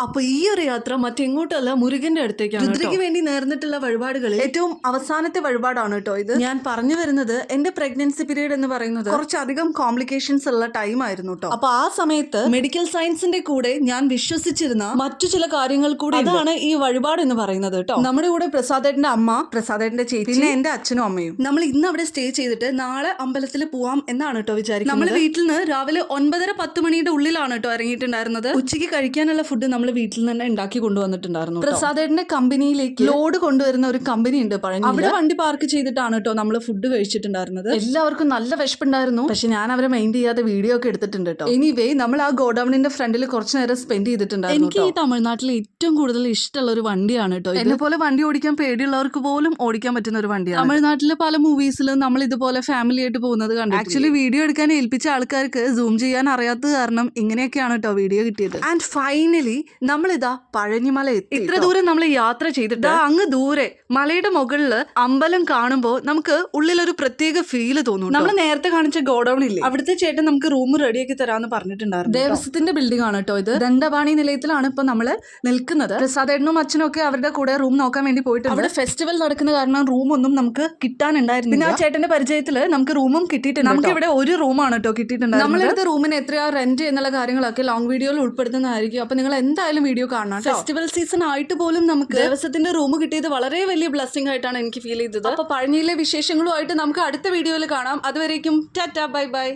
അപ്പൊ ഈ ഒരു യാത്ര മറ്റെങ്ങോട്ടല്ല മുരുകന്റെ അടുത്തേക്കാണ്. രുദ്രയ്ക്ക് വേണ്ടി നേർന്നിട്ടുള്ള വഴിപാടുകളിൽ ഏറ്റവും അവസാനത്തെ വഴിപാടാണ് കേട്ടോ ഇത്. ഞാൻ പറഞ്ഞു വരുന്നത് എന്റെ പ്രഗ്നൻസി പീരീഡ് എന്ന് പറയുന്നത് കുറച്ചധികം കോംപ്ലിക്കേഷൻസ് ഉള്ള ടൈം ആയിരുന്നു കേട്ടോ. അപ്പൊ ആ സമയത്ത് മെഡിക്കൽ സയൻസിന്റെ കൂടെ ഞാൻ വിശ്വസിച്ചിരുന്ന മറ്റു ചില കാര്യങ്ങൾ കൂടെ അതാണ് ഈ വഴിപാട് എന്ന് പറയുന്നത് കേട്ടോ. നമ്മുടെ കൂടെ പ്രസാദേട്ടന്റെ അമ്മ, പ്രസാദേട്ടന്റെ ചേച്ചി, പിന്നെ എന്റെ അച്ഛനും അമ്മയും. നമ്മൾ ഇന്ന് അവിടെ സ്റ്റേ ചെയ്തിട്ട് നാളെ അമ്പലത്തിൽ പോവാം എന്നാണ് കേട്ടോ വിചാരിക്കുന്നത്. നമ്മൾ വീട്ടിൽ നിന്ന് രാവിലെ 9:30-10 മണിയുടെ ഉള്ളിലാണ് കേട്ടോ ഇറങ്ങിയിട്ടുണ്ടായിരുന്നത്. ഉച്ചയ്ക്ക് കഴിക്കാനുള്ള ഫുഡ് നമ്മൾ വീട്ടിൽ നിന്ന് തന്നെ ഉണ്ടാക്കി കൊണ്ടുവന്നിട്ടുണ്ടായിരുന്നു. പ്രസാദേട്ടന്റെ കമ്പനിയിലേക്ക് ലോഡ് കൊണ്ടുവരുന്ന ഒരു കമ്പനി ഉണ്ട് പഴനി. അവിടെ വണ്ടി പാർക്ക് ചെയ്തിട്ടാണ് കേട്ടോ നമ്മൾ ഫുഡ് കഴിച്ചിട്ടുണ്ടായിരുന്നത്. എല്ലാവർക്കും നല്ല വിശപ്പുണ്ടായിരുന്നു. പക്ഷെ ഞാൻ അവരെ മൈൻഡ് ചെയ്യാതെ വീഡിയോ ഒക്കെ എടുത്തിട്ടുണ്ട് കേട്ടോ. എനിവേ നമ്മൾ ആ ഗോഡൌണിന്റെ ഫ്രണ്ടിൽ കുറച്ച് നേരം സ്പെൻഡ് ചെയ്തിട്ടുണ്ടായിരുന്നു. എനിക്ക് ഈ തമിഴ്നാട്ടിൽ ഏറ്റവും കൂടുതൽ ഇഷ്ടമുള്ള ഒരു വണ്ടിയാണ് കേട്ടോ. എന്നെ പോലെ വണ്ടി ഓടിക്കാൻ പേടിയുള്ളവർക്ക് പോലും ഓടിക്കാൻ പറ്റുന്ന ഒരു വണ്ടിയാണ്. തമിഴ്നാട്ടിലെ പല മൂവീസിലും നമ്മൾ ഇതുപോലെ ഫാമിലി ആയിട്ട് പോകുന്നത് കണ്ടു. ആക്ച്വലി വീഡിയോ എടുക്കാൻ ഏൽപ്പിച്ച ആൾക്കാർക്ക് സൂം ചെയ്യാൻ അറിയാത്തത് കാരണം ഇങ്ങനെയൊക്കെയാണ് കേട്ടോ വീഡിയോ കിട്ടിയത്. ആൻഡ് ഫൈനലി നമ്മളിതാ പഴനിമല എത്തി. ഇത്ര ദൂരം നമ്മൾ യാത്ര ചെയ്തിട്ട് അങ്ങ് ദൂരെ മലയുടെ മുകളില് അമ്പലം കാണുമ്പോൾ നമുക്ക് ഉള്ളിലൊരു പ്രത്യേക ഫീല് തോന്നും. നമ്മൾ നേരത്തെ കാണിച്ച ഗോഡൌൺ ഇല്ലേ, അവിടുത്തെ ചേട്ടൻ നമുക്ക് റൂം റെഡിയാക്കി തരാമെന്ന് പറഞ്ഞിട്ടുണ്ടായിരുന്നു. ദേവസ്വത്തിന്റെ ബിൽഡിംഗ് ആണ് കേട്ടോ ഇത്. ദണ്ഡപാണി നിലയത്തിലാണ് ഇപ്പൊ നമ്മള് നിൽക്കുന്നത്. പ്രസാദേട്ടനും അച്ഛനും ഒക്കെ അവരുടെ കൂടെ റൂം നോക്കാൻ വേണ്ടി പോയിട്ട് അവിടെ ഫെസ്റ്റിവൽ നടക്കുന്ന കാരണം റൂം ഒന്നും നമുക്ക് കിട്ടാനുണ്ടായിരുന്നു. പിന്നെ ആ ചേട്ടന്റെ പരിചയത്തില് നമുക്ക് റൂമും കിട്ടിയിട്ടുണ്ട്. നമുക്ക് ഇവിടെ ഒരു റൂമാണ് കേട്ടോ കിട്ടിയിട്ടുണ്ട്. നമ്മളെടുത്ത റൂമിന് എത്രയാ റെന്റ് എന്നുള്ള കാര്യങ്ങളൊക്കെ ലോങ് വീഡിയോയിൽ ഉൾപ്പെടുത്തുന്നതായിരിക്കും. അപ്പൊ നിങ്ങൾ എന്തായാലും വീഡിയോ കാണണം. ഫെസ്റ്റിവൽ സീസൺ ആയിട്ട് പോലും നമുക്ക് ദേവസ്വത്തിന്റെ റൂം കിട്ടിയത് വളരെ വലിയ ബ്ലെസ്സിംഗ് ആയിട്ടാണ് എനിക്ക് ഫീൽ ചെയ്തത്. അപ്പൊ പഴനിയിലെ വിശേഷങ്ങളുമായിട്ട് നമുക്ക് അടുത്ത വീഡിയോയിൽ കാണാം. അതുവരേക്കും ടാറ്റാ ബൈ ബൈ.